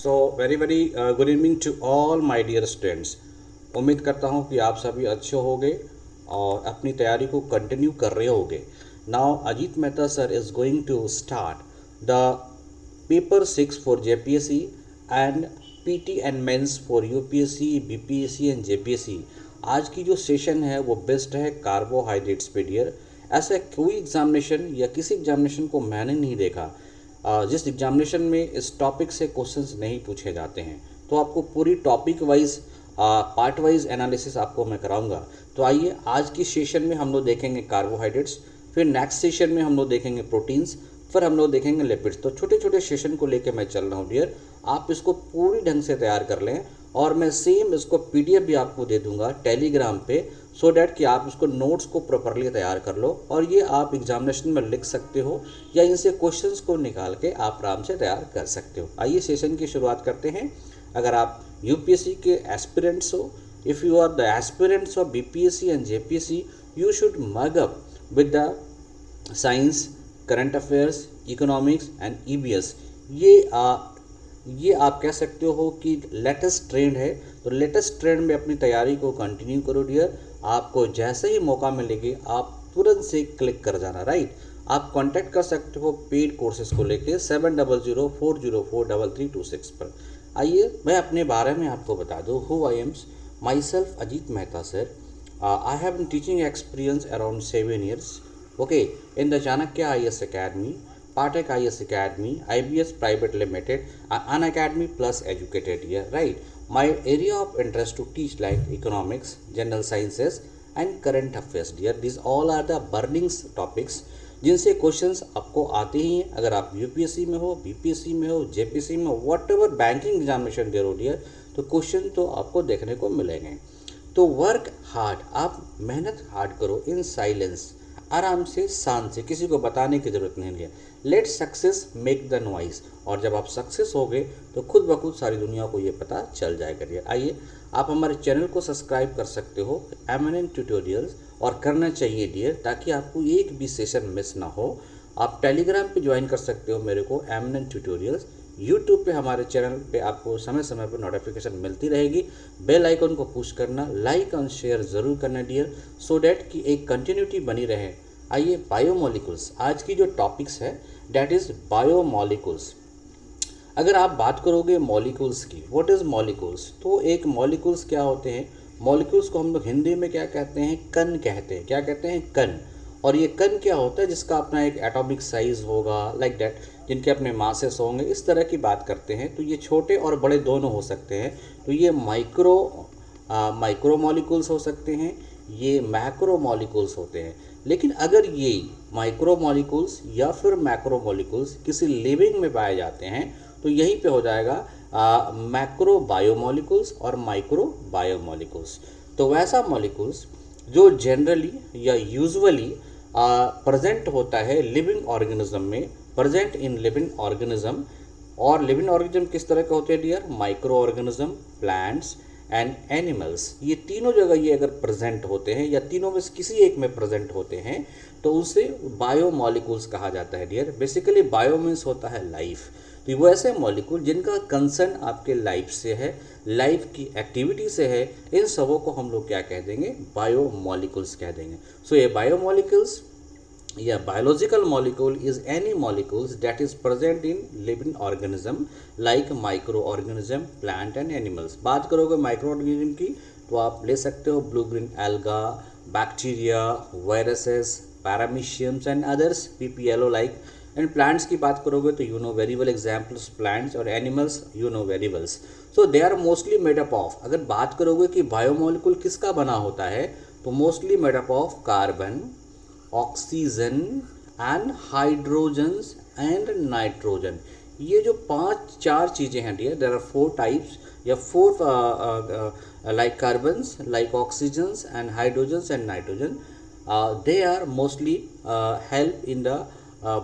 So very very good evening to all my dear students. उम्मीद करता हूँ कि आप सभी अच्छे होंगे और अपनी तैयारी को कंटिन्यू कर रहे होंगे। Now Ajit Mehta sir is going to start the paper 6 for JPSC and PT and mains for UPSC BPSC and JPSC. आज की जो सेशन है वो बेस्ट है कार्बोहाइड्रेट्स पे डियर। ऐसा कोई एग्जामिनेशन या किसी एग्जामिनेशन को मैंने नहीं देखा जिस एग्जामिनेशन में इस टॉपिक से क्वेश्चंस नहीं पूछे जाते हैं। तो आपको पूरी topic wise part wise analysis आपको मैं कराऊंगा। तो आइए आज की सेशन में हम लोग देखेंगे कार्बोहाइड्रेट्स, फिर नेक्स्ट सेशन में हम लोग देखेंगे प्रोटीन्स, फिर हम लोग देखेंगे लिपिड्स। तो छोटे छोटे सेशन को लेकर मैं चल रहा हूँ डियर, आप इसको पूरी ढंग से तैयार कर लें और मैं सेम इसको पीडीएफ भी आपको दे दूंगा टेलीग्राम पे, सो डैट कि आप इसको नोट्स को प्रॉपरली तैयार कर लो और ये आप एग्जामिनेशन में लिख सकते हो या इनसे क्वेश्चंस को निकाल के आप आराम से तैयार कर सकते हो। आइए सेशन की शुरुआत करते हैं। अगर आप यूपीएससी के एस्पिरेंट्स हो, if you are the aspirants of BPSC and JPSC, you should mug up with the science, current affairs, economics and EBS. ये आप कह सकते हो कि लेटेस्ट ट्रेंड है। तो लेटेस्ट ट्रेंड में अपनी तैयारी को कंटिन्यू करो डियर। आपको जैसे ही मौका मिलेगी आप तुरंत से क्लिक कर जाना, राइट। आप कांटेक्ट कर सकते हो पेड कोर्सेज को लेके 7004043326 पर। आइए मैं अपने बारे में आपको बता दूँ। Who I am myself Ajit Mehta sir. I have been teaching experience around 7 years okay in the Chanakya IS Academy, Pathak IS Academy, IBS Private Limited, an academy plus educated here, right. My area of interest to teach like economics, general sciences and current affairs dear. These all are the burning topics जिनसे questions आपको आते ही हैं। अगर आप UPSC में हो, BPSC में हो, जेपीएससी में हो, वट एवर बैंकिंग एग्जामिनेशन दे रहो डियर, तो क्वेश्चन तो आपको देखने को मिलेंगे। तो वर्क हार्ड, आप मेहनत हार्ड करो इन साइलेंस, आराम से शांत से, किसी को बताने की ज़रूरत नहीं है। Let success make the noise, और जब आप सक्सेस हो गए तो खुद ब खुद सारी दुनिया को ये पता चल जाएगा डियर। आइए आप हमारे चैनल को सब्सक्राइब कर सकते हो एमिनेंट ट्यूटोरियल्स, और करना चाहिए डियर ताकि आपको एक भी सेशन मिस ना हो। आप टेलीग्राम पे ज्वाइन कर सकते हो मेरे को एमिनेंट ट्यूटोरियल्स। यूट्यूब पे हमारे चैनल पे आपको समय समय पर नोटिफिकेशन मिलती रहेगी। बेल आइकन को पुश करना, लाइक और शेयर ज़रूर करना डियर, सो डैट कि एक कंटिन्यूटी बनी रहे। आइए बायोमोलिकुल्स, आज की जो टॉपिक्स है डैट इज़ बायोमोलिकुल्स। अगर आप बात करोगे मॉलिक्यूल्स की, व्हाट इज़ मॉलिक्यूल्स, तो एक मॉलिक्यूल्स क्या होते हैं। मॉलिक्यूल्स को हम लोग हिंदी में क्या कहते हैं, कण कहते हैं। क्या कहते हैं, कण। और ये कण क्या होता है, जिसका अपना एक एटॉमिक साइज होगा, लाइक दैट, जिनके अपने मासेस होंगे, इस तरह की बात करते हैं। तो ये छोटे और बड़े दोनों हो सकते हैं। तो ये माइक्रो मॉलिक्यूल्स हो सकते हैं, ये मैक्रो मॉलिक्यूल्स होते हैं। लेकिन अगर ये माइक्रो मॉलिक्यूल्स या फिर मैक्रो मॉलिक्यूल्स किसी लिविंग में पाए जाते हैं तो यहीं पे हो जाएगा मैक्रो बायोमोलिकुल्स और माइक्रो बायोमोलिकुल्स। तो वैसा मॉलिक्यूल्स जो जनरली या यूजुअली प्रेजेंट होता है लिविंग ऑर्गेनिज्म में, प्रेजेंट इन लिविंग ऑर्गेनिज्म। और लिविंग ऑर्गेनिज्म किस तरह के होते हैं dear, micro organism, plants and animals. ये तीनों जगह ये अगर प्रेजेंट होते हैं या तीनों में से किसी एक में प्रेजेंट होते हैं तो उसे बायोमोलिकुल्स कहा जाता है डियर। बेसिकली बायो मीन्स होता है लाइफ। तो वो ऐसे मॉलिक्यूल जिनका कंसर्न आपके लाइफ से है, लाइफ की एक्टिविटी से है, इन सबों को हम लोग क्या कह देंगे, बायोमोलिकुल्स कह देंगे। सो ये बायोमोलिकुल्स या biological molecule is any molecules that is present in living organism like microorganism, plant and animals। बात करोगे माइक्रोऑर्गेनिज्म की तो आप ले सकते हो blue green algae, bacteria, viruses, parameciums and others, PPLO like. And plants की बात करोगे तो you know very well examples plants, और animals you know very wells. So they are mostly made up of, अगर बात करोगे कि बायोमोलिकुल किसका बना होता है तो mostly made up of carbon, oxygen and hydrogens and nitrogen. ये जो 5-4 चीज़ें हैं डियर, देयर आर 4 टाइप्स या 4 like carbons, like oxygens and hydrogens and nitrogen. They are mostly help in the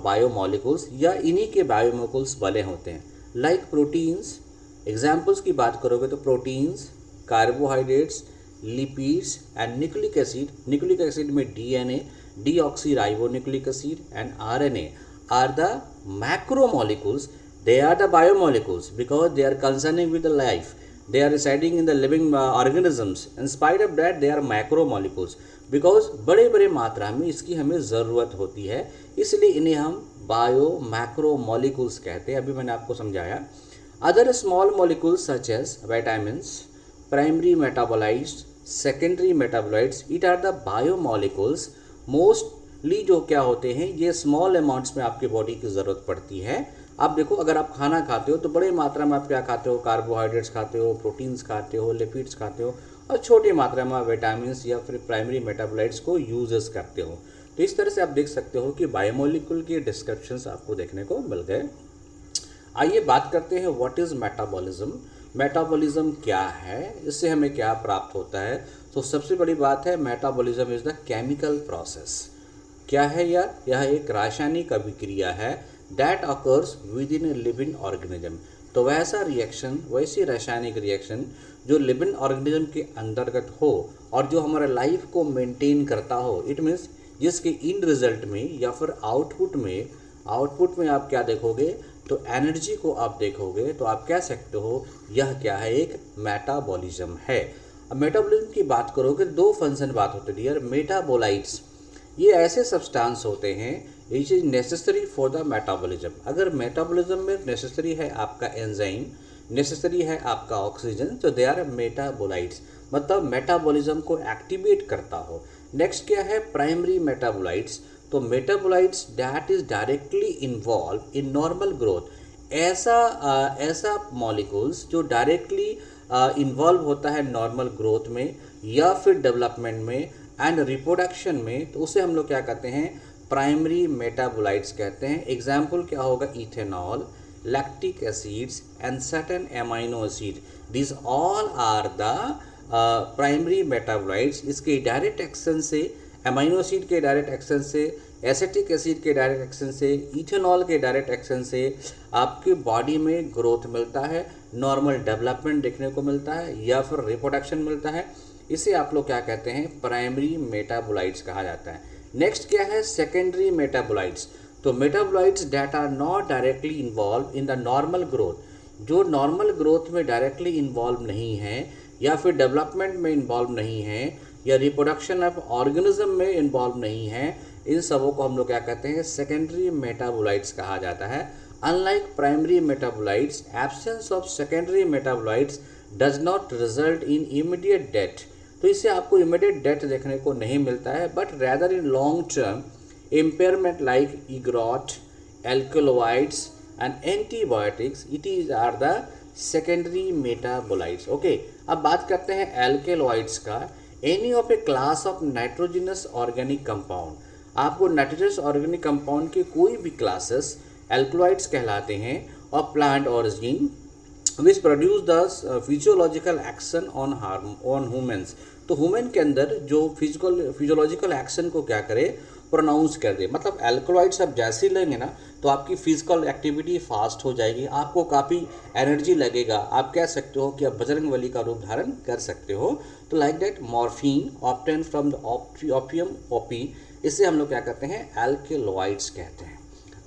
biomolecules, या इन्हीं के बायोमोलिकुल्स बने होते हैं। लाइक प्रोटीन्स, एग्जाम्पल्स की बात करोगे तो proteins, carbohydrates, lipids and nucleic acid. Nucleic acid में DNA, deoxyribonucleic acid and RNA are the macromolecules They are the biomolecules because they are concerning with the life. They are residing in the living organisms. In spite of that, they are macromolecules because बड़े बड़े मात्रा में इसकी हमें ज़रूरत होती है, इसलिए इन्हें हम बायो मैक्रोमोलिकुल्स कहते हैं. अभी मैंने आपको समझाया. Other small molecules such as vitamins, primary metabolites, secondary metabolites, it are the biomolecules. Mostly जो क्या होते हैं, ये स्मॉल अमाउंट्स में आपकी बॉडी की ज़रूरत पड़ती है. आप देखो, अगर आप खाना खाते हो तो बड़े मात्रा में आप क्या खाते हो, कार्बोहाइड्रेट्स खाते हो, प्रोटीन्स खाते हो, लिपिड्स खाते हो, और छोटी मात्रा में आप विटामिन्स या फिर प्राइमरी मेटाबोलाइट्स को यूजेस करते हो. तो इस तरह से आप देख सकते हो कि बायोमोलिकुल के डिस्क्रिप्शंस आपको देखने को मिल गए. आइए बात करते हैं व्हाट इज़ मेटाबॉलिज्म. मेटाबॉलिज्म क्या है, इससे हमें क्या प्राप्त होता है. तो सबसे बड़ी बात है, metabolism is the chemical process. क्या है यह एक रासायनिक अभिक्रिया है that occurs with in a living organism. तो वैसा रिएक्शन, वैसी रासायनिक रिएक्शन जो लिविंग ऑर्गेनिज्म के अंतर्गत हो और जो हमारे लाइफ को मेंटेन करता हो. इट मीन्स जिसके इन रिजल्ट में या फिर आउटपुट में आप क्या देखोगे, तो एनर्जी को आप देखोगे, तो आप कह सकते हो यह क्या है, एक मेटाबॉलिज्म है. अब मेटाबॉलिज्म की बात करोगे, दो फंक्शन बात होते हैं डियर. मेटाबोलाइट्स, ये ऐसे सब्सटेंस होते हैं which is necessary for the metabolism. अगर मेटाबॉलिज्म में नेसेसरी है आपका एंजाइम, नेसेसरी है आपका ऑक्सीजन, तो दे आर मेटाबोलाइट्स, मतलब मेटाबॉलिज्म को एक्टिवेट करता हो. नेक्स्ट क्या है, प्राइमरी मेटाबोलाइट्स. तो metabolites that is directly involve in normal growth. ऐसा मॉलिक्यूल्स जो डायरेक्टली इन्वॉल्व होता है नॉर्मल ग्रोथ में या फिर डेवलपमेंट में एंड रिप्रोडक्शन में, तो उसे हम लोग क्या कहते हैं, प्राइमरी मेटाबोलाइट्स कहते हैं. एग्जाम्पल क्या होगा, ethanol, lactic acids and certain amino acid. This all are the primary metabolites. इसके डायरेक्ट एक्शन से, एमाइनो एसिड के डायरेक्ट एक्शन से, एसिटिक एसिड के डायरेक्ट एक्शन से, इथेनॉल के डायरेक्ट एक्शन से आपके बॉडी में ग्रोथ मिलता है, नॉर्मल डेवलपमेंट देखने को मिलता है या फिर रिप्रोडक्शन मिलता है. इसे आप लोग क्या कहते हैं, प्राइमरी मेटाबोलाइट्स कहा जाता है. नेक्स्ट क्या है, सेकेंडरी मेटाबोलाइट्स. तो metabolites that are not directly involve in the normal growth, जो नॉर्मल ग्रोथ में डायरेक्टली इन्वॉल्व नहीं है या फिर डेवलपमेंट में इन्वॉल्व नहीं है या रिप्रोडक्शन ऑफ ऑर्गेनिज्म में इन्वॉल्व नहीं है, इन सबों को हम लोग क्या कहते हैं, सेकेंडरी मेटाबोलाइट्स कहा जाता है. Unlike primary metabolites, absence of secondary metabolites does not result in immediate death. तो इससे आपको इमीडिएट डेथ देखने को नहीं मिलता है, but rather in long term impairment like इग्रॉट, alkaloids and antibiotics, it is are the secondary metabolites. Okay, अब बात करते हैं एल्कलोइड्स का. Any of a class of nitrogenous organic compound. आपको नाइट्रोजनस ऑर्गेनिक कंपाउंड के कोई भी क्लासेस एल्कलोइड्स कहलाते हैं. और plant origin which produce the physiological action on humans. तो ह्यूमन के अंदर जो फिजियोलॉजिकल एक्शन को क्या करे, प्रोनाउंस कर दे. मतलब एल्कलॉइड्स आप जैसे ही लेंगे ना, तो आपकी फिजिकल एक्टिविटी फास्ट हो जाएगी, आपको काफ़ी एनर्जी लगेगा. आप कह सकते हो कि आप बजरंगबली का रूप धारण कर सकते हो. तो like that morphine obtain from the opium OP, इसे हम लोग क्या कहते हैं, एल्कलॉइड्स कहते हैं.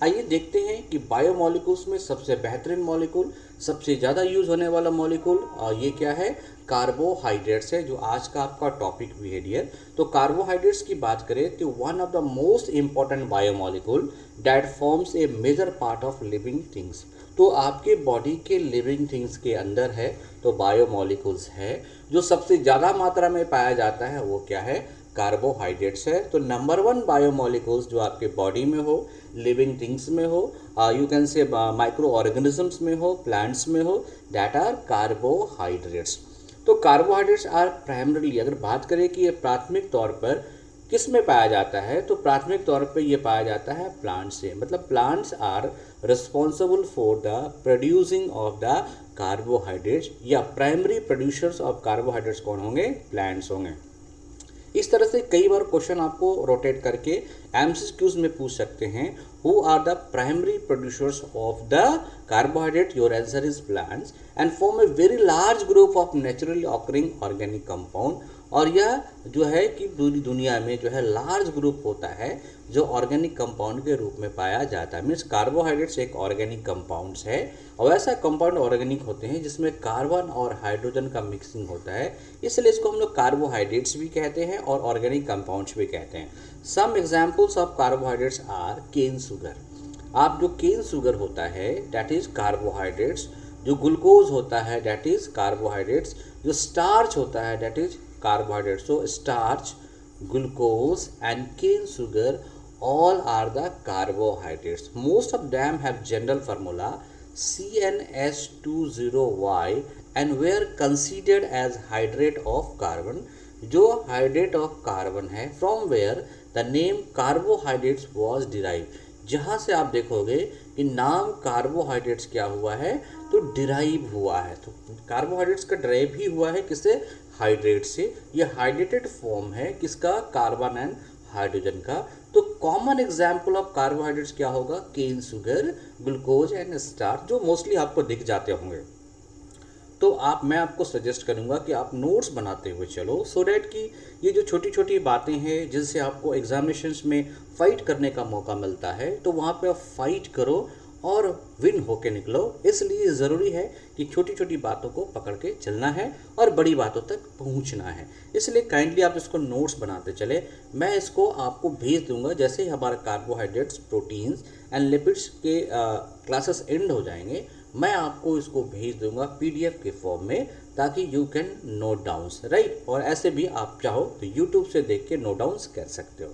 आइए देखते हैं कि बायोमोलिकुल्स में सबसे बेहतरीन मॉलिक्यूल, सबसे ज़्यादा यूज़ होने वाला मॉलिक्यूल, और ये क्या है, कार्बोहाइड्रेट्स है, जो आज का आपका टॉपिक भी है डियर. तो कार्बोहाइड्रेट्स की बात करें तो one of the most important biomolecule that forms a major part of living things. तो आपके बॉडी के लिविंग थिंग्स के अंदर है तो बायोमोलिकुल्स है. जो सबसे ज़्यादा मात्रा में पाया जाता है वो क्या है, कार्बोहाइड्रेट्स है. तो नंबर 1 बायोमोलिकुल्स जो आपके बॉडी में हो, लिविंग थिंग्स में हो, you can say micro organisms में हो, प्लांट्स में हो, दैट आर कार्बोहाइड्रेट्स. तो कार्बोहाइड्रेट्स आर प्राइमरीली, अगर बात करें कि ये प्राथमिक तौर पर किस में पाया जाता है, तो प्राथमिक तौर पर ये पाया जाता है प्लांट से. मतलब plants are responsible for the producing of the carbohydrates, या प्राइमरी प्रोड्यूसर्स ऑफ कार्बोहाइड्रेट्स कौन होंगे, प्लांट्स होंगे. इस तरह से कई बार क्वेश्चन आपको रोटेट करके एमसीक्यूज में पूछ सकते हैं, who are the primary producers of the carbohydrate, your answer is plants, and form a very large group of naturally occurring organic compound. और यह जो है कि पूरी दुनिया में जो है लार्ज ग्रुप होता है जो ऑर्गेनिक कंपाउंड के रूप में पाया जाता है। मीन्स कार्बोहाइड्रेट्स एक ऑर्गेनिक कंपाउंड्स है और ऐसा कंपाउंड ऑर्गेनिक होते हैं जिसमें कार्बन और हाइड्रोजन का मिक्सिंग होता है, इसलिए इसको हम लोग कार्बोहाइड्रेट्स भी कहते हैं और ऑर्गेनिक कंपाउंड्स भी कहते हैं। Some examples of carbohydrates are cane sugar. आप जो केन शुगर होता है दैट इज कार्बोहाइड्रेट्स, जो ग्लूकोज होता है दैट इज कार्बोहाइड्रेट्स, जो स्टार्च होता है that is carbohydrates. So starch, glucose and cane sugar all are the carbohydrates. Most of them have general formula CnH20Y and were considered as hydrate of carbon, जो hydrate of carbon है, from where the name carbohydrates was derived। जहाँ से आप देखोगे कि नाम carbohydrates क्या हुआ है तो डिराइव हुआ है, तो कार्बोहाइड्रेट्स का ड्राइव ही हुआ है किससे, हाइड्रेट से। ये हाइड्रेटेड फॉर्म है किसका, कार्बन एंड हाइड्रोजन का। तो कॉमन एग्जाम्पल ऑफ कार्बोहाइड्रेट्स क्या होगा, cane sugar, glucose and starch, जो मोस्टली आपको दिख जाते होंगे। तो मैं आपको सजेस्ट करूंगा कि आप नोट्स बनाते हुए चलो, सो डैट कि ये जो छोटी छोटी बातें हैं जिनसे आपको एग्जामिनेशंस में फाइट करने का मौका मिलता है, तो वहाँ पे आप फाइट करो और विन होके निकलो। इसलिए ज़रूरी है कि छोटी छोटी बातों को पकड़ के चलना है और बड़ी बातों तक पहुंचना है। इसलिए काइंडली आप इसको नोट्स बनाते चले। मैं इसको आपको भेज दूंगा जैसे ही हमारे कार्बोहाइड्रेट्स, प्रोटीन्स एंड लिपिड्स के क्लासेस एंड हो जाएंगे, मैं आपको इसको भेज दूंगा पीडीएफ के फॉर्म में, ताकि you can note downs, right. और ऐसे भी आप चाहो तो यूट्यूब से देख के नोट डाउन्स कर सकते हो।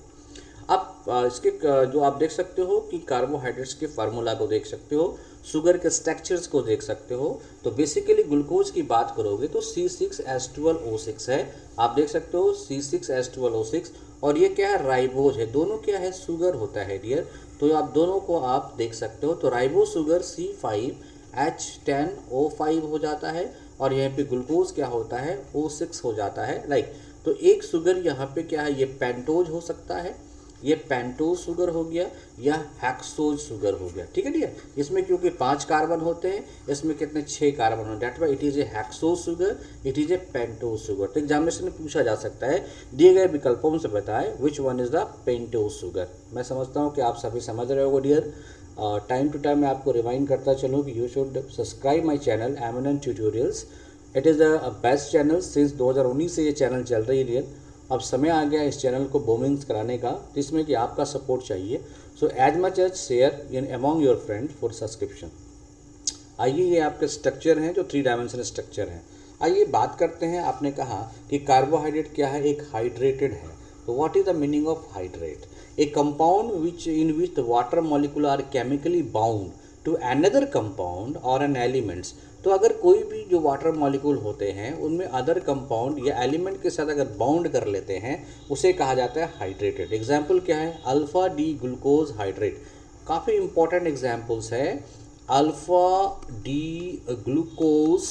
अब इसके जो आप देख सकते हो कि कार्बोहाइड्रेट्स के फार्मूला को देख सकते हो, शुगर के स्ट्रक्चर्स को देख सकते हो। तो बेसिकली ग्लूकोज की बात करोगे तो C6H12O6 है, आप देख सकते हो C6H12O6, और ये क्या है, राइबोज है। दोनों क्या है, शुगर होता है डियर, तो आप दोनों को आप देख सकते हो। तो राइबोज शुगर C5H10O5 हो जाता है, और यहाँ पे ग्लूकोज क्या होता है, O6 हो जाता है, राइट। तो एक शुगर यहाँ पे क्या है, ये पेंटोज हो सकता है, ये पेंटोज शुगर हो गया, या हेक्सोज शुगर हो गया, ठीक है डियर। इसमें क्योंकि 5 कार्बन होते हैं, इसमें कितने 6 कार्बन होते हैं, that why it is a hexose sugar, it is a pentose sugar. तो एग्जामिनेशन में पूछा जा सकता है, दिए गए विकल्पों से बताएं which one is the pentose sugar. मैं समझता हूँ कि आप सभी समझ रहे हो डियर। टाइम टू टाइम मैं आपको रिमाइंड करता चलूँ कि you should subscribe my channel eminent tutorials. It is the best channel, since 2019 से ये चैनल चल रही है डियर। अब समय आ गया इस चैनल को बूमिंग कराने का, जिसमें कि आपका सपोर्ट चाहिए। So as much as share in among your friend for subscription. आइए, ये आपके स्ट्रक्चर हैं जो 3 डायमेंशनल स्ट्रक्चर हैं। आइए बात करते हैं। आपने कहा कि कार्बोहाइड्रेट क्या है, एक हाइड्रेटेड है। तो what is the meaning of hydrate, a compound which in which the water molecule are chemically bound to another compound और एन एलिमेंट्स। तो अगर कोई भी जो वाटर मॉलिक्यूल होते हैं उनमें अदर कंपाउंड या एलिमेंट के साथ अगर बाउंड कर लेते हैं, उसे कहा जाता है हाइड्रेटेड। एग्जाम्पल क्या है, अल्फा डी ग्लूकोज हाइड्रेट, काफ़ी इंपॉर्टेंट एग्जाम्पल्स है। Alpha D glucose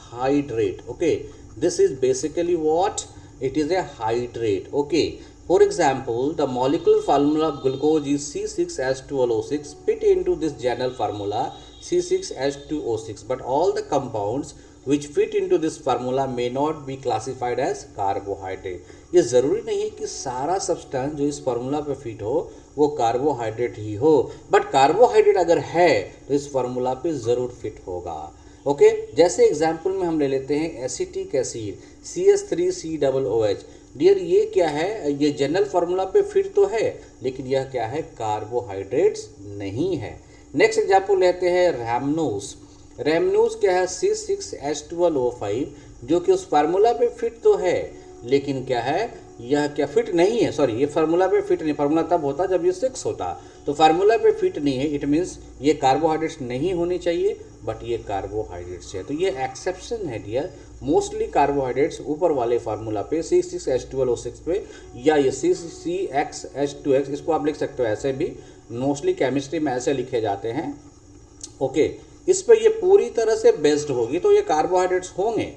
hydrate, okay, this is basically what, it is a hydrate, okay. For example, the molecular formula of glucose is C6H12O6 fit into this general formula C6H2O6, but all the compounds which fit into this formula may not be classified as carbohydrate। ये ज़रूरी नहीं कि सारा substance जो इस formula पे fit हो वो कार्बोहाइड्रेट ही हो, बट कार्बोहाइड्रेट अगर है तो इस फार्मूला पे ज़रूर फिट होगा, ओके। जैसे एग्जाम्पल में हम ले लेते हैं एसिटिक एसिड CH3COOH। डियर ये क्या है, ये जनरल फार्मूला पे फिट तो है, लेकिन यह क्या है, कार्बोहाइड्रेट्स नहीं है। नेक्स्ट एग्जाम्पल लेते हैं रैमनोज। रैमनोज क्या है, C6H12O5, जो कि उस फार्मूला पे फिट तो है, लेकिन क्या है, यह क्या फिट नहीं है, सॉरी, ये फार्मूला पे फिट नहीं। फार्मूला तब होता जब ये 6 होता, तो फार्मूला पे फिट नहीं है, इट मीन्स ये कार्बोहाइड्रेट्स नहीं होनी चाहिए, बट ये कार्बोहाइड्रेट्स है। तो ये एक्सेप्शन है डियर। मोस्टली कार्बोहाइड्रेट्स ऊपर वाले फार्मूला पे C6H12O6 पे, या ये CXH2X, इसको आप लिख सकते हो ऐसे भी, मोस्टली केमिस्ट्री में ऐसे लिखे जाते हैं, ओके। इस पर ये पूरी तरह से बेस्ड होगी, तो ये कार्बोहाइड्रेट्स होंगे,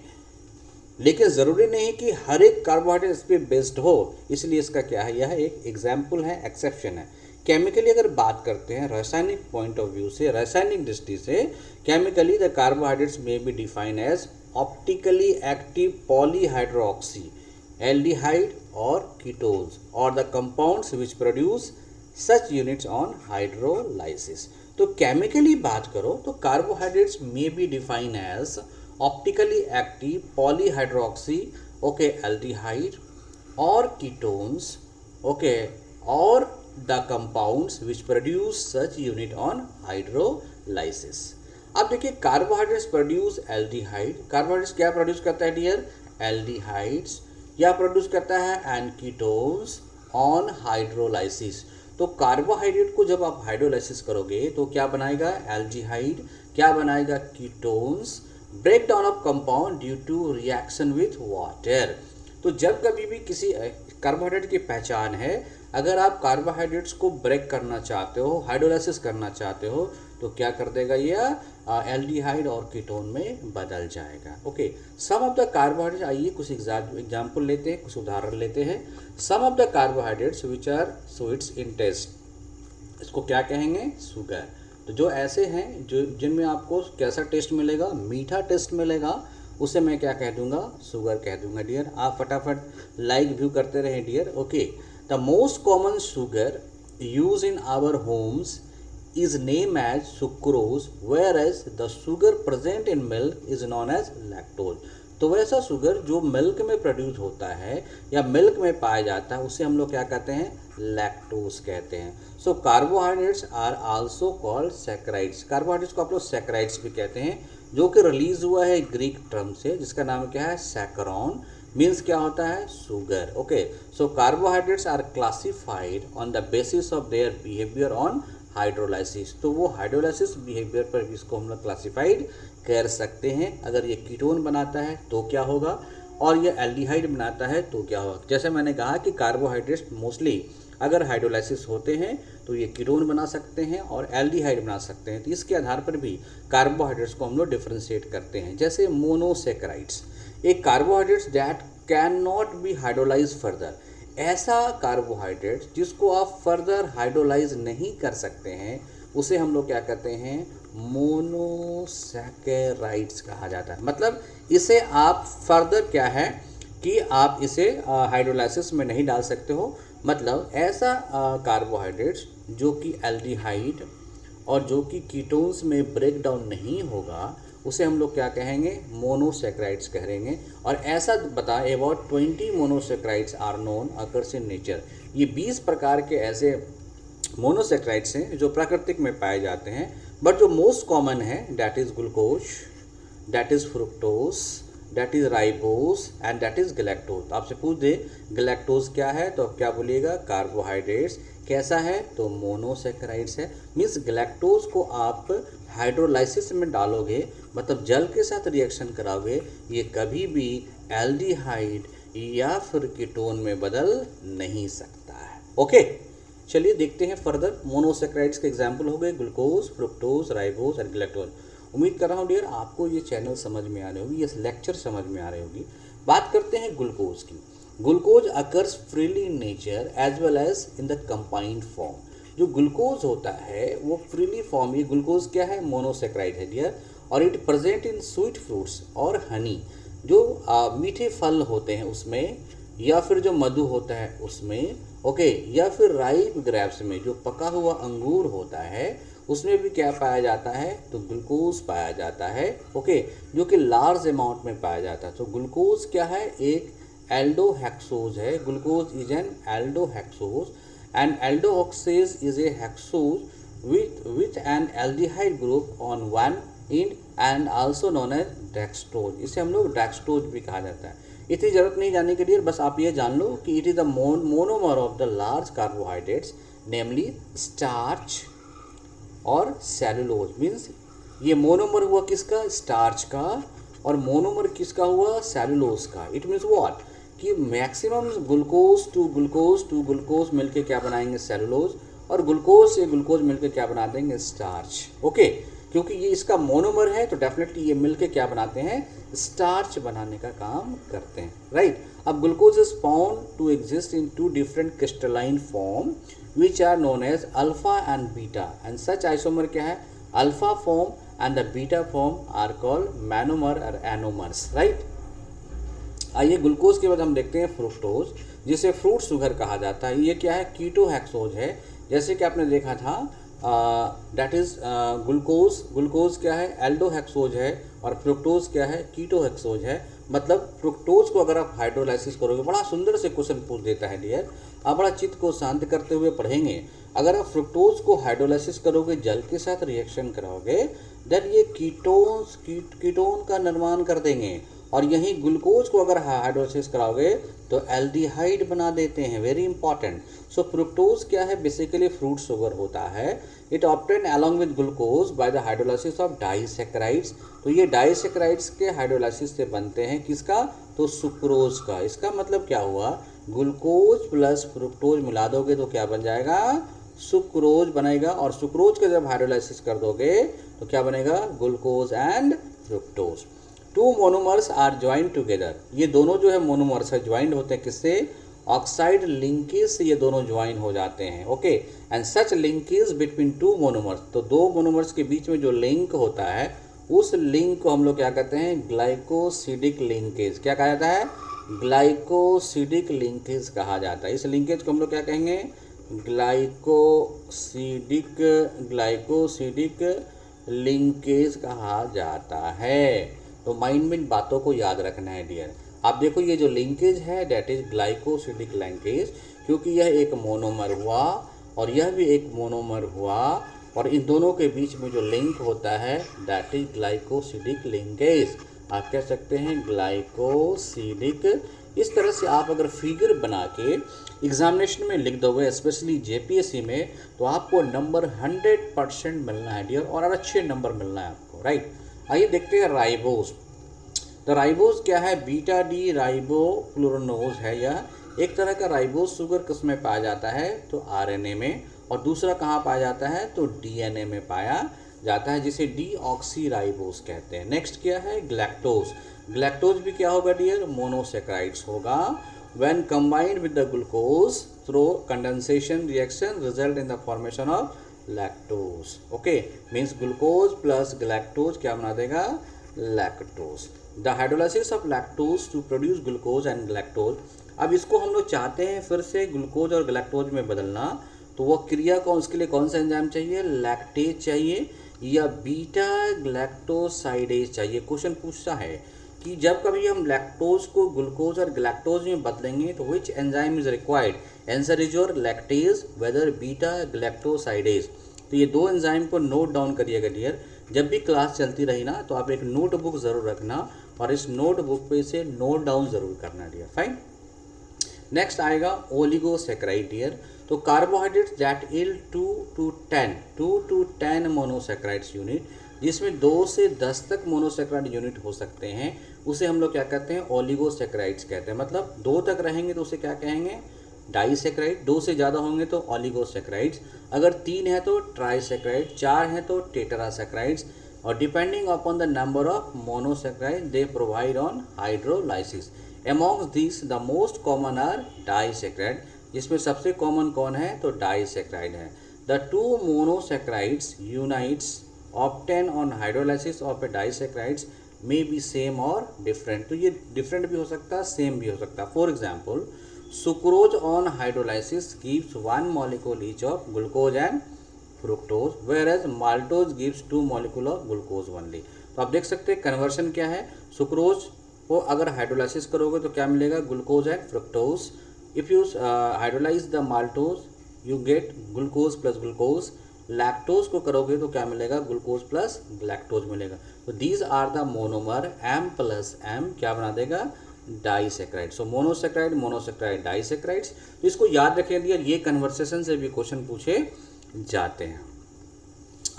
लेकिन ज़रूरी नहीं कि हर एक कार्बोहाइड्रेट इस पर बेस्ड हो। इसलिए इसका क्या है, यह एक एग्जाम्पल है, एक्सेप्शन है। केमिकली अगर बात करते हैं रासायनिक पॉइंट ऑफ व्यू से, रासायनिक दृष्टि से, chemically the carbohydrates may be defined as optically active polyhydroxy aldehyde और कीटोन्स और the compounds which produce such units on hydrolysis. तो केमिकली बात करो तो carbohydrates may be defined as optically active polyhydroxy okay aldehyde और ketones okay और the compounds which produce such unit on hydrolysis. अब देखिए कार्बोहाइड्रेट्स प्रोड्यूस एल्डिहाइड, कार्बोहाइड्रेट्स क्या produce करता है डियर, एल्डिहाइड्स, या प्रोड्यूस करता है एंड कीटोन्स ऑन हाइड्रोलाइसिस। तो कार्बोहाइड्रेट को जब आप हाइड्रोलाइसिस करोगे तो क्या बनाएगा, एल्डिहाइड, क्या बनाएगा, ketones, break down of compound due to reaction with water. तो जब कभी भी किसी कार्बोहाइड्रेट की पहचान है, अगर आप कार्बोहाइड्रेट्स को ब्रेक करना चाहते हो, हाइड्रोलाइसिस करना चाहते हो, तो क्या कर देगा यह, एल्डिहाइड और कीटोन में बदल जाएगा। Okay, some of the carbohydrates, आइए कुछ एग्जाम्पल लेते हैं, कुछ उदाहरण लेते हैं। Some of the carbohydrates which are sweets in taste, इसको क्या कहेंगे, शुगर। तो जो ऐसे हैं जो जिनमें आपको कैसा टेस्ट मिलेगा, मीठा टेस्ट मिलेगा, उसे मैं क्या कह दूंगा, शुगर कह दूंगा डियर। आप फटाफट लाइक व्यू करते रहें dear. Okay, the most common sugar use in our homes is named as sucrose, whereas the sugar present in milk is known as lactose। तो वैसा शुगर जो मिल्क में प्रोड्यूस होता है या मिल्क में पाया जाता है उसे हम लोग क्या कहते हैं, लैक्टोज कहते हैं। So carbohydrates are also called saccharides, carbohydrates को आप लोग सैकराइड्स भी कहते हैं, जो कि रिलीज हुआ है ग्रीक टर्म से जिसका नाम क्या है, सैकरॉन, मीन्स क्या होता है, sugar. Okay, so carbohydrates are classified on the basis of their behaviour on hydrolysis. तो वो हाइड्रोलाइसिस बिहेवियर पर भी इसको हम लोग क्लासिफाइड कर सकते हैं। अगर ये कीटोन बनाता है तो क्या होगा, और ये एल्डिहाइड बनाता है तो क्या होगा। जैसे मैंने कहा कि कार्बोहाइड्रेट्स मोस्टली अगर हाइड्रोलाइसिस होते हैं तो ये कीटोन बना सकते हैं और एल्डिहाइड बना सकते हैं। तो इसके आधार पर भी कार्बोहाइड्रेट्स को हम लोग डिफ्रेंशिएट करते हैं। जैसे मोनोसैकेराइड्स, एक carbohydrates that can not be hydrolyse further, ऐसा कार्बोहाइड्रेट जिसको आप फर्दर हाइड्रोलाइज नहीं कर सकते हैं उसे हम लोग क्या कहते हैं, मोनोसैकेराइड्स कहा जाता है। मतलब इसे आप फर्दर क्या है कि आप इसे हाइड्रोलाइसिस में नहीं डाल सकते हो। मतलब ऐसा कार्बोहाइड्रेट्स जो कि एल्डिहाइड और जो कि कीटोन्स में ब्रेक डाउन नहीं होगा उसे हम लोग क्या कहेंगे, मोनोसैकेराइड्स कहेंगे। और ऐसा बता about 20 monosaccharides are known occurs in nature. ये 20 प्रकार के ऐसे मोनोसैकेराइड्स हैं जो प्राकृतिक में पाए जाते हैं, बट जो मोस्ट कॉमन है that is glucose, that is fructose, that is ribose and that is galactose. आपसे पूछ दे गैलेक्टोज क्या है तो क्या बोलिएगा, कार्बोहाइड्रेट्स। कैसा है तो मोनोसैकेराइड्स है। मीन्स गैलेक्टोज को आप हाइड्रोलाइसिस में डालोगे, मतलब जल के साथ रिएक्शन कराओगे, ये कभी भी एल्डिहाइड या फिर कीटोन में बदल नहीं सकता है। ओके, चलिए देखते हैं फर्दर। मोनोसैकेराइड्स के एग्जाम्पल हो गए ग्लूकोज, फ्रुक्टोज, राइबोस और गैलेक्टोज। उम्मीद कर रहा हूँ डियर आपको ये चैनल समझ में आ रही होगी, ये लेक्चर समझ में आ रही होगी। बात करते हैं ग्लूकोज की। Glucose occurs freely in nature as well as in the combined form. जो ग्लूकोज होता है वो फ्रीली फॉर्म, ये ग्लूकोज क्या है, मोनोसैकेराइड है डियर, और it present in sweet fruits और हनी, जो मीठे फल होते हैं उसमें, या फिर जो मधु होता है उसमें, ओके, या फिर राइप ग्रेप्स में जो पका हुआ अंगूर होता है उसमें भी क्या पाया जाता है, तो ग्लूकोज पाया जाता है। ओके, जो कि लार्ज अमाउंट में पाया जाता है। तो ग्लूकोज क्या है, एक एल्डोहेक्सोज है। Glucose is an aldohexose and aldohexase is a hexose with an aldehyde group on one end and also known as dextrose। इसे हम लोग डेक्सट्रोज भी कहा जाता है। इतनी जरूरत नहीं जानने के लिए, बस आप ये जान लो कि it is the monomer of the large carbohydrates namely starch और सेलुलोज। मीन्स ये मोनोमर हुआ किसका, स्टार्च का, और मोनोमर किसका हुआ, सेलुलोज का। इट मीन्स व्हाट कि मैक्सिमम ग्लूकोज टू ग्लूकोज मिलके क्या बनाएंगे, सेलुलोज, और ग्लूकोज से ग्लूकोज मिलके क्या बना देंगे, स्टार्च। ओके, क्योंकि ये इसका मोनोमर है तो डेफिनेटली ये मिलके क्या बनाते हैं, स्टार्च बनाने का काम करते हैं, राइट। अब glucose is found to exist in 2 different crystalline form, which are known as alpha and beta, and such isomer क्या है, alpha form and the beta form are called monomer और एनोमर्स, राइट। आइए glucose के बाद हम देखते हैं fructose, जिसे फ्रूट शुगर कहा जाता है। ये क्या है, कीटोहेक्सोज है। जैसे कि आपने देखा था दैट इज ग्लूकोज क्या है, एल्डोहेक्सोज है, और फ्रुक्टोज क्या है, कीटोहेक्सोज है। मतलब फ्रुक्टोज को अगर आप हाइड्रोलाइसिस करोगे, बड़ा सुंदर से क्वेश्चन पूछ देता है डियर, आप बड़ा चित्त को शांत करते हुए पढ़ेंगे। अगर आप फ्रुक्टोज को हाइड्रोलाइसिस करोगे, जल के साथ रिएक्शन कराओगे, देन ये कीटोन का निर्माण कर देंगे, और यही ग्लूकोज को अगर हाइड्रोलाइसिस कराओगे तो एल्डिहाइड बना देते हैं, वेरी इंपॉर्टेंट। सो फ्रुक्टोज क्या है, बेसिकली फ्रूट शुगर होता है। It obtain along with glucose by the hydrolysis of disaccharides. तो ये डाइसैकेराइड्स के हाइड्रोलाइसिस से बनते हैं, किसका, तो सुक्रोज का। इसका मतलब क्या हुआ, ग्लूकोज प्लस फ्रुक्टोज मिला दोगे तो क्या बन जाएगा, सुक्रोज बनेगा, और सुक्रोज का जब हाइड्रोलाइसिस कर दोगे तो क्या बनेगा, glucose and fructose. Two monomers are joint together, ये दोनों जो है मोनोमर्स है, ज्वाइंट होते हैं किससे, ऑक्साइड लिंकेज से ये दोनों ज्वाइन हो जाते हैं, okay. And such linkage between two monomers, तो दो मोनोमर्स के बीच में जो लिंक होता है, उस लिंक को हम लोग क्या कहते हैं, ग्लाइकोसिडिक लिंकेज। क्या कहा जाता है, ग्लाइकोसिडिक लिंकेज कहा जाता है। इस लिंकेज को हम लोग क्या कहेंगे, ग्लाइकोसिडिक लिंकेज कहा जाता है। तो माइंड में इन बातों को याद रखना है डियर। आप देखो ये जो लिंकेज है दैट इज ग्लाइकोसिडिक लिंकेज, क्योंकि यह एक मोनोमर हुआ और यह भी एक मोनोमर हुआ, और इन दोनों के बीच में जो लिंक होता है दैट इज ग्लाइकोसिडिक लिंकेज। आप कह सकते हैं ग्लाइकोसिडिक। इस तरह से आप अगर फिगर बना के एग्जामिनेशन में लिख दोगे, स्पेशली जेपीएससी में, तो आपको नंबर 100% मिलना है डियर, और अच्छे नंबर मिलना है आपको, राइट। आइए देखते हैं राइबोज। तो राइबोज क्या है, बीटा डी राइबोफ्लोरोनोज है। यह एक तरह का राइबोज शुगर किस में पाया जाता है, तो आरएनए में, और दूसरा कहाँ पाया जाता है, तो डीएनए में पाया जाता है, जिसे डीऑक्सी राइबोज कहते हैं। नेक्स्ट क्या है, ग्लैक्टोज। ग्लैक्टोज भी क्या होगा डियर, मोनोसेक्राइड्स होगा। When combined with the glucose through condensation reaction result in the formation of lactose, okay. Means glucose plus galactose क्या बना देगा, lactose. The hydrolysis of lactose to produce glucose and galactose. अब इसको हम लोग चाहते हैं फिर से ग्लूकोज और ग्लैक्टोज में बदलना, तो वह क्रिया को, उसके लिए कौन सा एंजाइम चाहिए, लैक्टेज चाहिए या बीटा ग्लैक्टोसाइडेज चाहिए। क्वेश्चन पूछता है कि जब कभी हम लैक्टोज को ग्लूकोज और ग्लैक्टोज में बदलेंगे तो which enzyme is required, answer is your lactase whether beta galactosidase. तो ये दो एंजाइम को नोट डाउन करिएगा डियर। जब भी क्लास चलती रही ना तो आप एक नोटबुक ज़रूर रखना, और इस नोटबुक पे से नोट डाउन ज़रूर करना डियर, फाइन। नेक्स्ट आएगा ओलिगोसेक्राइड डियर। तो carbohydrates that yield 2 to 10 monosaccharides unit, जिसमें 2 से 10 तक मोनोसेक्राइड यूनिट हो सकते हैं, उसे हम लोग क्या कहते हैं, ओलिगोसेक्राइड्स कहते हैं। मतलब 2 तक रहेंगे तो उसे क्या कहेंगे, डाइसेक्राइड। 2 से ज़्यादा होंगे तो ओलिगोसेक्राइड्स, अगर 3 है तो ट्राइसेक्राइड, 4 है तो टेट्रासेक्राइड्स, और depending upon the number of monosaccharide they provide on hydrolysis. Amongst this the most common are disaccharide, जिसमें सबसे कॉमन कौन है, तो डाइसेक्राइड है। The 2 monosaccharides units obtain on hydrolysis of a disaccharides may be same और different. तो ये डिफरेंट भी हो सकता है, सेम भी हो सकता है। For example, sucrose on hydrolysis gives 1 molecule each of glucose and fructose, whereas maltose gives 2 molecule of glucose only। तो आप देख सकते हैं कन्वर्शन क्या है, सुक्रोज को अगर हाइड्रोलाइसिस करोगे तो क्या मिलेगा, glucose and fructose. If you hydrolyse the maltose you get glucose plus glucose. Lactose को करोगे तो क्या मिलेगा, ग्लूकोज प्लस लैक्टोज मिलेगा। तो these are the monomer, M plus M क्या बना देगा, disaccharide. So monosaccharide, monosaccharide, disaccharides. तो इसको याद रखें डियर, ये कन्वर्सेशन से भी क्वेश्चन पूछे जाते हैं।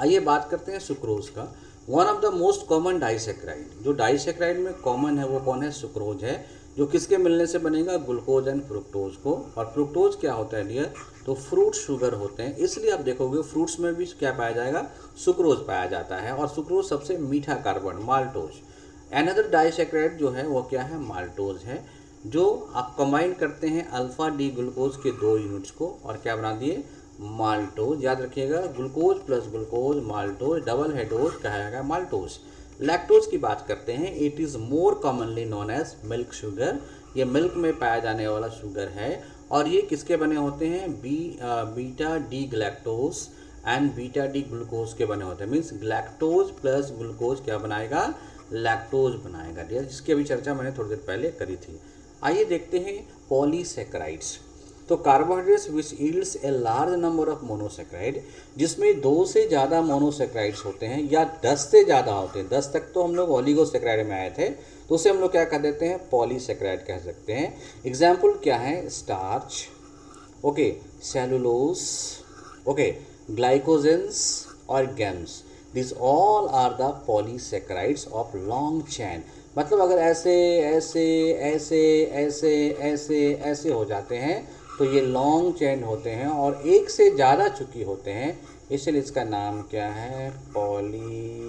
आइए बात करते हैं सुक्रोज का। One of the most common disaccharide, जो डाइसेक्राइड में कॉमन है वो कौन है, सुक्रोज है, जो किसके मिलने से बनेगा, ग्लूकोज एंड फ्रुक्टोज को। और फ्रुक्टोज क्या होता है डियर, तो फ्रूट शुगर होते हैं, इसलिए आप देखोगे फ्रूट्स में भी क्या पाया जाएगा, सुक्रोज पाया जाता है, और सुक्रोज सबसे मीठा कार्बन, माल्टोज। अनदर डाइसेक्राइड जो है वो क्या है, माल्टोज है, जो आप कंबाइन करते हैं अल्फा डी ग्लूकोज के 2 यूनिट्स को, और क्या बना दिए, माल्टोज, याद रखिएगा, glucose plus glucose maltose, double हेडोज कहा माल्टोज। लैक्टोज की बात करते हैं, it is more commonly known as milk sugar, ये मिल्क में पाया जाने वाला शुगर है और ये किसके बने होते हैं, beta D galactose and beta D glucose के बने होते हैं। मीन्स ग्लैक्टोज प्लस ग्लूकोज क्या बनाएगा, लैक्टोज बनाएगा डियर, जिसकी अभी चर्चा मैंने थोड़ी देर पहले करी थी। आइए देखते हैं पॉलीसेक्राइड्स। तो carbohydrates which yields A large number of monosaccharide, जिसमें 2 से ज़्यादा मोनोसेक्राइड्स होते हैं या 10 से ज़्यादा होते हैं, 10 तक तो हम लोग ओलिगोसेक्राइड में आए थे, तो उसे हम लोग क्या कह देते हैं, पॉलीसेक्राइड कह सकते हैं। एग्जाम्पल क्या है, starch, okay, cellulose, okay, glycogens और gums, this all are the polysaccharides of long chain. मतलब अगर ऐसे ऐसे ऐसे ऐसे ऐसे ऐसे हो जाते हैं तो ये लॉन्ग चेन होते हैं और एक से ज़्यादा चुकी होते हैं, इसलिए इसका नाम क्या है, polysaccharides,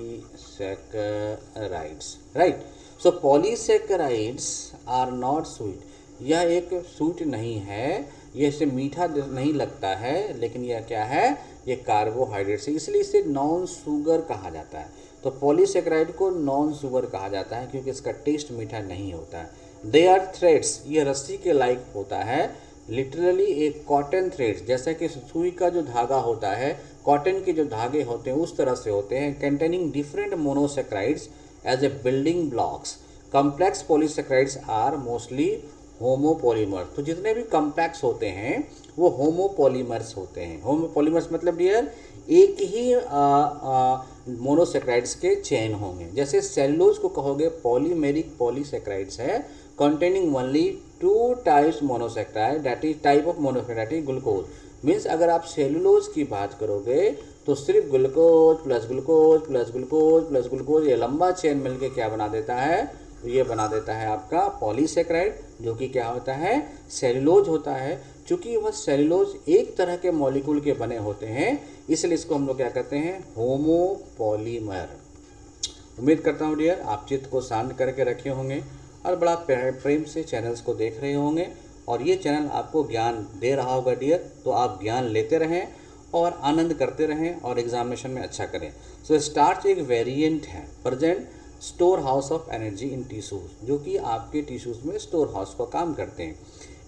right. So polysaccharides are not sweet, यह एक स्वीट नहीं है, ये इसे मीठा नहीं लगता है, लेकिन यह क्या है, ये कार्बोहाइड्रेट्स है, इसलिए इसे नॉन शुगर कहा जाता है। तो पॉलीसेक्राइड को नॉन शुगर कहा जाता है क्योंकि इसका टेस्ट मीठा नहीं होता है। दे आर थ्रेड्स, ये रस्सी के लाइक होता है, लिटरली एक कॉटन थ्रेड्स, जैसा कि सुई का जो धागा होता है, कॉटन के जो धागे होते हैं उस तरह से होते हैं, containing different monosaccharides as a building blocks. Complex polysaccharides are mostly homopolymer, तो जितने भी कॉम्प्लेक्स होते हैं वो होमोपॉलीमर्स होते हैं। होमोपॉलीमर्स मतलब डियर एक ही मोनोसेक्राइड्स के चेन होंगे। जैसे सेलुलोज को कहोगे पॉलीमेरिक पॉलीसेक्राइड्स है, containing only 2 types monosaccharide, that is type of monosaccharide is glucose. Means अगर आप सेलुलोज की बात करोगे तो सिर्फ glucose plus glucose plus glucose plus glucose, ये लंबा चेन मिलके क्या बना देता है, तो ये बना देता है आपका पॉलीसेक्राइड, जो कि क्या होता है, सेलुलोज होता है। चूँकि वह सेलुलोज एक तरह के मॉलिक्यूल के बने होते हैं, इसलिए इसको हम लोग क्या कहते हैं, होमोपॉलीमर। उम्मीद करता हूँ डियर आप चित्त को शांत करके रखे होंगे और बड़ा प्रेम से चैनल्स को देख रहे होंगे और ये चैनल आपको ज्ञान दे रहा होगा डियर, तो आप ज्ञान लेते रहें और आनंद करते रहें और एग्जामिनेशन में अच्छा करें। सो स्टार्च एक वेरिएंट है, present store house of energy in tissues, जो कि आपके टिश्यूज में स्टोर हाउस का काम करते हैं।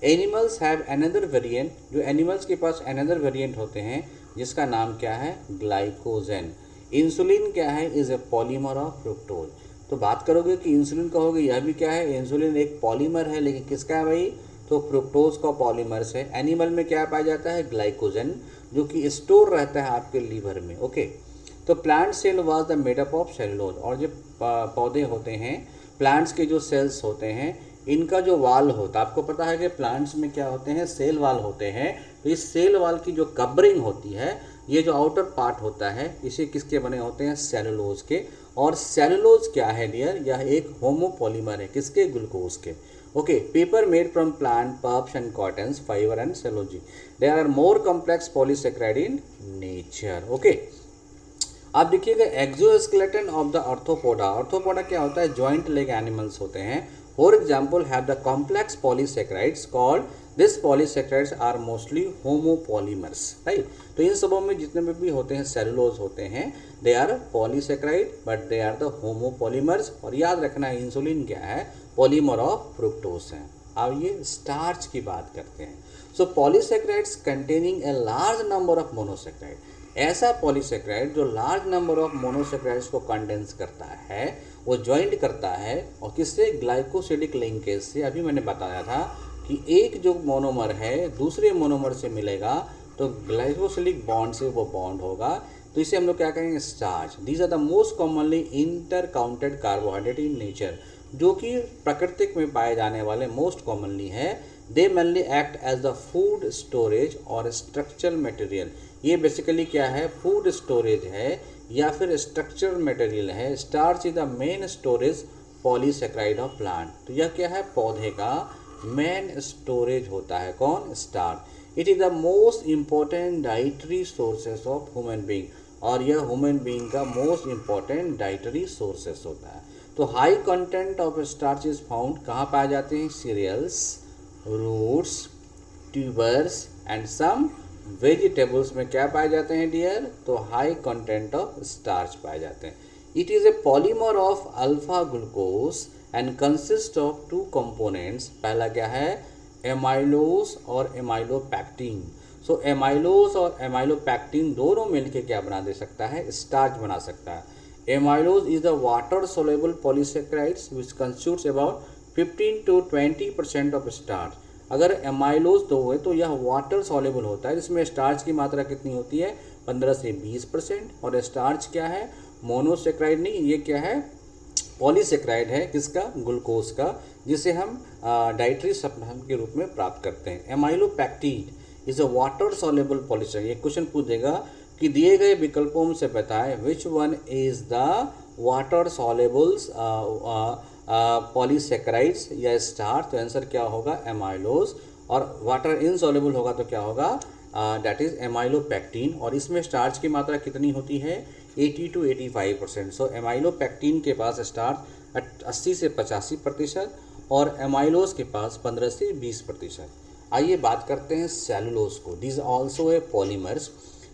एनिमल्स हैव अनदर वेरिएंट, जो एनिमल्स के पास अनदर वेरिएंट होते हैं जिसका नाम क्या है, ग्लाइकोजेन। इंसुलिन क्या है, is a polymer of fructose. तो बात करोगे कि इंसुलिन कहोगे, यह भी क्या है, इंसुलिन एक पॉलीमर है, लेकिन किसका है भाई, तो फ्रुक्टोज का पॉलीमर्स है। एनिमल में क्या पाया जाता है, ग्लाइकोजेन, जो कि स्टोर रहता है आपके लीवर में, ओके। तो plant cell was the made up of cellulose, और जो पौधे होते हैं, प्लांट्स के जो सेल्स होते हैं, इनका जो वाल होता है, आपको पता है कि प्लांट्स में क्या होते हैं, सेल वाल होते हैं। तो इस सेल वाल की जो कवरिंग होती है, ये जो आउटर पार्ट होता है, इसे किसके बने होते हैं, सेलुलोज के। और सेलुलोज क्या है डियर, यह एक होमोपॉलीमर है, किसके, ग्लूकोज के, okay. Paper made from plant pulps and cottons fibre and cellulose, there are more complex polysaccharide in nature, okay. आप देखिएगा exoskeleton of the arthropoda, arthropoda क्या होता है, जॉइंट लेग एनिमल्स होते हैं। For example have the complex polysaccharides called, this polysaccharides are mostly homopolymers, right. तो इन सबों में जितने भी होते हैं सेलुलोज होते हैं, they are polysaccharide but they are the homopolymers. और याद रखना इंसुलिन क्या है, पॉलीमर ऑफ फ्रुक्टोज है। अब ये स्टार्च की बात करते हैं। So polysaccharides containing a large number of monosaccharide, ऐसा पॉलीसेक्राइड जो लार्ज नंबर ऑफ मोनोसेक्राइड्स को कंडेंस करता है, वो ज्वाइंट करता है, और किससे, ग्लाइकोसिडिक लिंकेज से। अभी मैंने बताया था कि एक जो मोनोमर है दूसरे मोनोमर से मिलेगा तो ग्लाइकोसिडिक बॉन्ड से वो बॉन्ड होगा, तो इसे हम लोग क्या कहेंगे, starch. These are the most commonly इंटर काउंटेड कार्बोहाइड्रेट इन नेचर, जो कि प्राकृतिक में पाए जाने वाले मोस्ट कॉमनली है। They mainly act as the food storage और स्ट्रक्चरल मटेरियल, ये बेसिकली क्या है, फूड स्टोरेज है या फिर स्ट्रक्चरल मटेरियल है। Starch is the main storage polysaccharide of plant, तो यह क्या है, पौधे का मेन स्टोरेज होता है, कौन, starch. It is the most important dietary sources of human being, और यह ह्यूमन बींग का मोस्ट इंपॉर्टेंट डाइटरी सोर्सेस होता है। तो high content of starch is found कहाँ पाए जाते हैं, cereals, roots, tubers and some vegetables में क्या पाए जाते हैं डियर? तो हाई कंटेंट ऑफ स्टार्च पाए जाते हैं। It is A polymer of alpha glucose and consist of two components. पहला क्या है? एमाइलोज और एमाइलोपैक्टिन। सो एमाइलोज और एमाइलोपैक्टिन दोनों मिलकर क्या बना दे सकता है? स्टार्च बना सकता है। Amylose is the water soluble polysaccharides which constitutes about 15 to 20% of starch. अगर एमाइलोज दो है तो यह वाटर सॉलेबल होता है, जिसमें स्टार्च की मात्रा कितनी होती है? 15 से 20%। और स्टार्च क्या है? मोनोसेक्राइड नहीं, ये क्या है? पॉलीसेक्राइड है। किसका? ग्लूकोज का, जिसे हम डाइटरी सप्लीमेंट के रूप में प्राप्त करते हैं। Amylopectin is a water soluble polysaccharide. ये क्वेश्चन पूछ देगा कि दिए गए विकल्पों से बताएं which one is the water solubles polysaccharides या स्टार्च। तो आंसर क्या होगा? एमाइलोज। और वाटर इनसॉल्युबल होगा तो क्या होगा? That is amylopectin. और इसमें स्टार्च की मात्रा कितनी होती है? 80 to 85%। सो एमाइलोपैक्टिन के पास स्टार्च 80 से 85% और एमाइलोज के पास 15 से 20%। आइए बात करते हैं सेलुलोज को। This also a polymers.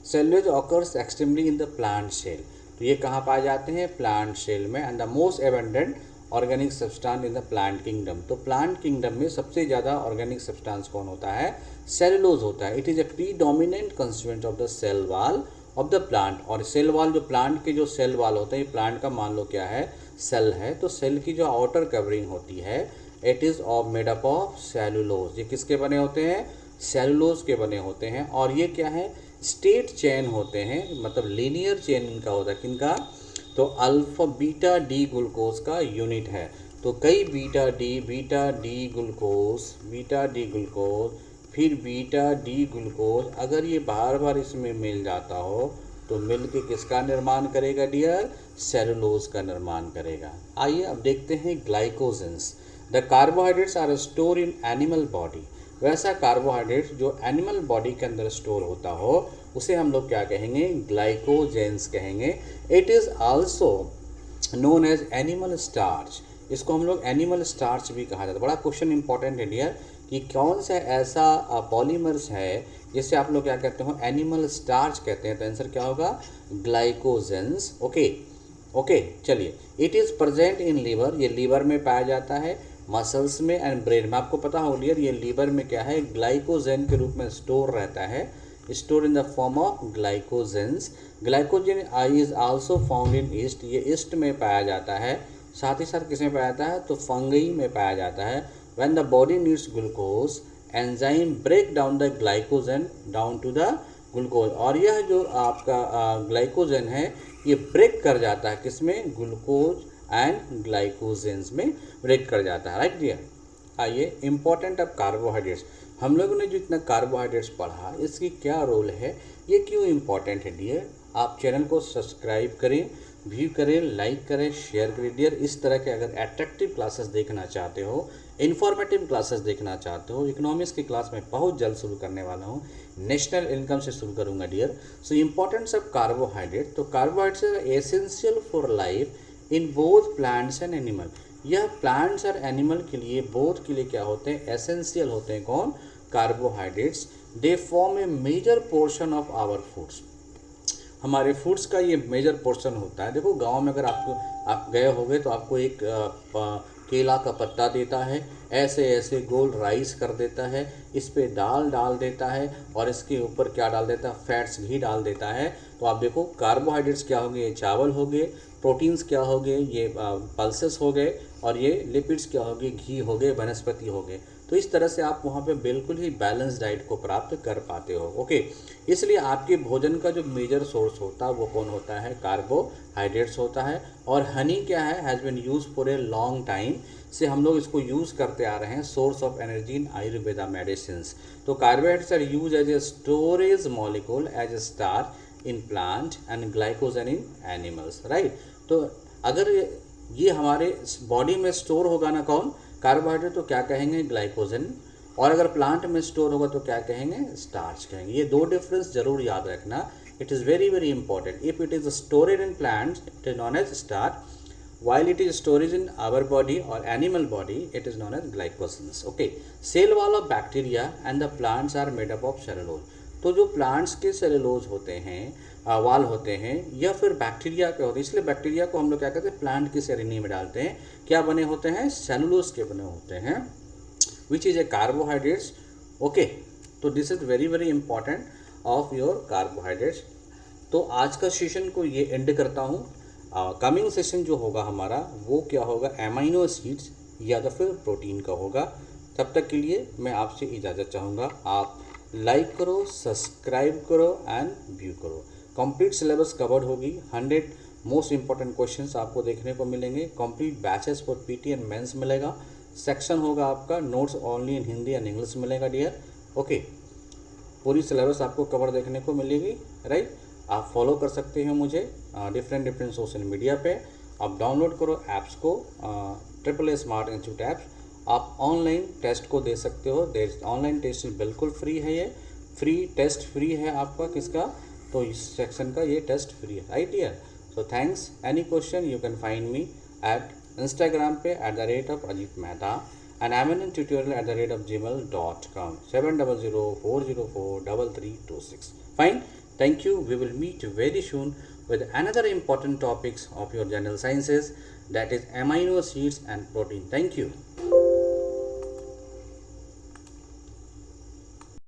Cellulose occurs extremely in the plant cell. तो ये कहाँ पाए जाते हैं? प्लांट सेल में। And the most abundant organic substance in the plant kingdom. तो प्लांट किंगडम में सबसे ज़्यादा ऑर्गेनिक सब्सटेंस कौन होता है? सेलुलोज होता है। It is a predominant constituent of the cell wall of the plant. और सेल वॉल, जो प्लांट के जो सेल वॉल होते हैं, प्लांट का मान लो क्या है? सेल है। तो सेल की जो आउटर कवरिंग होती है it is of made up of cellulose. ये किसके बने होते हैं? सेलुलोज के बने होते हैं। और ये क्या है? स्टेट चेन होते हैं, मतलब लीनियर चेन इनका होता है। किनका? तो अल्फा बीटा डी ग्लूकोज का यूनिट है। तो कई बीटा डी ग्लूकोज फिर बीटा डी ग्लूकोज, अगर ये बार बार इसमें मिल जाता हो तो मिल के किसका निर्माण करेगा डियर? सेलुलोज का निर्माण करेगा। आइए अब देखते हैं glycogens. The carbohydrates are store in animal body. वैसा कार्बोहाइड्रेट जो एनिमल बॉडी के अंदर स्टोर होता हो उसे हम लोग क्या कहेंगे? ग्लाइकोजेंस कहेंगे। It is also known as animal starch. इसको हम लोग एनिमल स्टार्च भी कहा जाता है। बड़ा क्वेश्चन इंपॉर्टेंट है डियर कि कौन सा ऐसा पॉलीमर्स है जिसे आप लोग क्या कहते हो? एनिमल स्टार्च कहते हैं। तो आंसर क्या होगा? ग्लाइकोजेंस। ओके चलिए। It is present in liver. ये लीवर में पाया जाता है, मसल्स में एंड ब्रेन में। आपको पता हो डियर ये लीवर में क्या है? ग्लाइकोजेन के रूप में स्टोर रहता है, store in the form of glycogens. Glycogen is also found in yeast. ये ईस्ट में पाया जाता है। साथ ही साथ किसमें पाया जाता है? तो फंगई में पाया जाता है। When the body needs glucose enzyme break down the glycogen down to the glucose. और यह जो आपका ग्लाइकोजन है ये ब्रेक कर जाता है किसमें? ग्लूकोज एंड ग्लाइकोजेंस में ब्रेक कर जाता है। Right dear. आइए इंपॉर्टेंट ऑफ कार्बोहाइड्रेट्स। हम लोगों ने जो इतना कार्बोहाइड्रेट्स पढ़ा इसकी क्या रोल है, ये क्यों इंपॉर्टेंट है डियर? आप चैनल को सब्सक्राइब करें, व्यू करें, लाइक करें, शेयर करें डियर। इस तरह के अगर एट्रैक्टिव क्लासेस देखना चाहते हो, इन्फॉर्मेटिव क्लासेस देखना चाहते हो, इकोनॉमिक्स की क्लास में बहुत जल्द शुरू करने वाला हूँ, नेशनल इनकम से शुरू करूँगा dear. So importance of carbohydrate. तो carbohydrates essential for life in both plants and animal. यह प्लांट्स और एनिमल के लिए, बोथ के लिए क्या होते हैं? एसेंशियल होते हैं। कौन? Carbohydrates. They form a major portion of our foods. हमारे फूड्स का ये मेजर पोर्शन होता है। देखो गांव में अगर आप गए होगे तो आपको एक केला का पत्ता देता है, ऐसे ऐसे गोल राइस कर देता है, इस पे दाल डाल देता है और इसके ऊपर क्या डाल देता है? फैट्स, घी डाल देता है। तो आप देखो कार्बोहाइड्रेट्स क्या होंगे? ये चावल हो गए, प्रोटीन्स क्या हो गए? ये पल्सेस हो गए, और ये लिपिड्स क्या हो गए? घी हो गए, वनस्पति हो गए। तो इस तरह से आप वहाँ पे बिल्कुल ही बैलेंस डाइट को प्राप्त कर पाते हो। ओके, इसलिए आपके भोजन का जो मेजर सोर्स होता है वो कौन होता है? कार्बोहाइड्रेट्स होता है। और हनी क्या है? Has been use for a long time से हम लोग इसको यूज़ करते आ रहे हैं, source of energy in Ayurveda medicines. तो carbohydrates are use as a storage molecule as a starch in plant and glycogen in animals. Right. तो अगर ये हमारे बॉडी में स्टोर होगा ना कौन? कार्बोहाइड्रेट, तो क्या कहेंगे? ग्लाइकोजन। और अगर प्लांट में स्टोर होगा तो क्या कहेंगे? स्टार्च कहेंगे। ये दो डिफरेंस जरूर याद रखना। It is very very important. If it is stored in plants it is known as starch, while it is storage in our body or animal body it is known as glycogens. Okay, cell wall of bacteria and the plants are made up of cellulose. तो जो plants के cellulose होते हैं, वाल होते हैं, या फिर बैक्टीरिया के होते हैं, इसलिए बैक्टीरिया को हम लोग क्या कहते हैं, प्लांट की सेरेनी में डालते हैं। क्या बने होते हैं, सेलुलोज के बने होते हैं, which is a carbohydrates. Okay, तो this is very very important of your carbohydrates. तो आज का सेशन को ये एंड करता हूँ। कमिंग सेशन जो होगा हमारा वो क्या होगा, एमाइनो एसिड्स या तो फिर प्रोटीन का होगा। तब तक के लिए मैं आपसे इजाज़त चाहूँगा। आप लाइक करो, सब्सक्राइब करो एंड व्यू करो। कंप्लीट सिलेबस कवर्ड होगी, 100 मोस्ट इंपॉर्टेंट क्वेश्चंस आपको देखने को मिलेंगे। Complete batches for PT and mains मिलेगा। सेक्शन होगा आपका notes only in Hindi and English मिलेगा डियर। ओके, पूरी सिलेबस आपको कवर देखने को मिलेगी, राइट। आप फॉलो कर सकते हैं मुझे डिफरेंट सोशल मीडिया पे। आप डाउनलोड करो ऐप्स को, AAA स्मार्ट इंस्टीट्यूट ऐप्स। आप ऑनलाइन टेस्ट को दे सकते हो। ऑनलाइन टेस्ट बिल्कुल फ्री है, ये फ्री टेस्ट फ्री है आपका किसका, तो इस सेक्शन का ये टेस्ट फ्री है, right dear. So thanks. Any question you can find me at Instagram पे @Ajit Mehta and amintutorial@gmail.com 7004043326. Fine. Thank you. We will meet very soon with another important topics of your general sciences, that is amino acids and protein. Thank you.